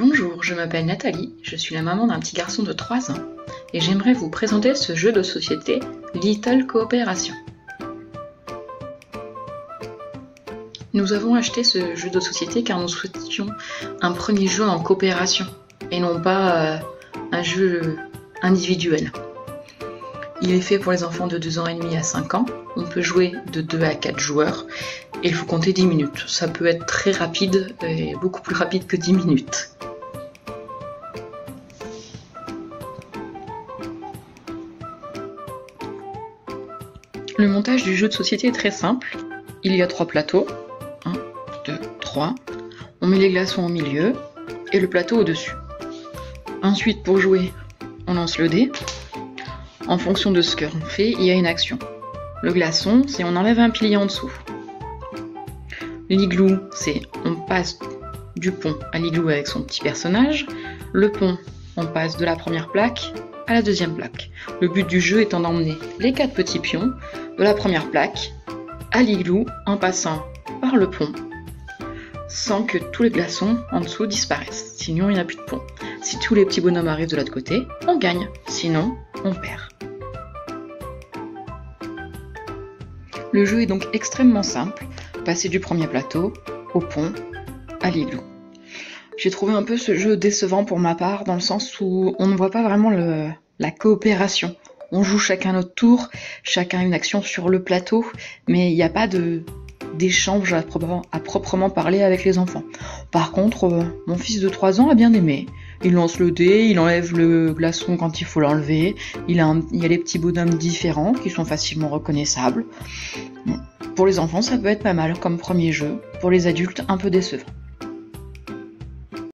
Bonjour, je m'appelle Nathalie, je suis la maman d'un petit garçon de 3 ans et j'aimerais vous présenter ce jeu de société Little Coopération. Nous avons acheté ce jeu de société car nous souhaitions un premier jeu en coopération et non pas un jeu individuel. Il est fait pour les enfants de 2 ans et demi à 5 ans, on peut jouer de 2 à 4 joueurs et il faut compter 10 minutes. Ça peut être très rapide et beaucoup plus rapide que 10 minutes. Le montage du jeu de société est très simple. Il y a 3 plateaux. 1, 2, 3. On met les glaçons au milieu et le plateau au-dessus. Ensuite, pour jouer, on lance le dé. En fonction de ce qu'on fait, il y a une action. Le glaçon, c'est on enlève un pilier en dessous. L'igloo, c'est on passe du pont à l'igloo avec son petit personnage. Le pont, on passe de la première plaque à la deuxième plaque. Le but du jeu étant d'emmener les 4 petits pions de la première plaque à l'igloo en passant par le pont sans que tous les glaçons en dessous disparaissent. Sinon, il n'y a plus de pont. Si tous les petits bonhommes arrivent de l'autre côté, on gagne. Sinon, on perd. Le jeu est donc extrêmement simple. Passer du premier plateau au pont à l'igloo. J'ai trouvé un peu ce jeu décevant pour ma part, dans le sens où on ne voit pas vraiment la coopération. On joue chacun notre tour, chacun une action sur le plateau, mais il n'y a pas d'échange à proprement parler avec les enfants. Par contre, mon fils de 3 ans a bien aimé. Il lance le dé, il enlève le glaçon quand il faut l'enlever, il y a les petits bonhommes différents qui sont facilement reconnaissables. Bon. Pour les enfants, ça peut être pas mal comme premier jeu, pour les adultes, un peu décevant.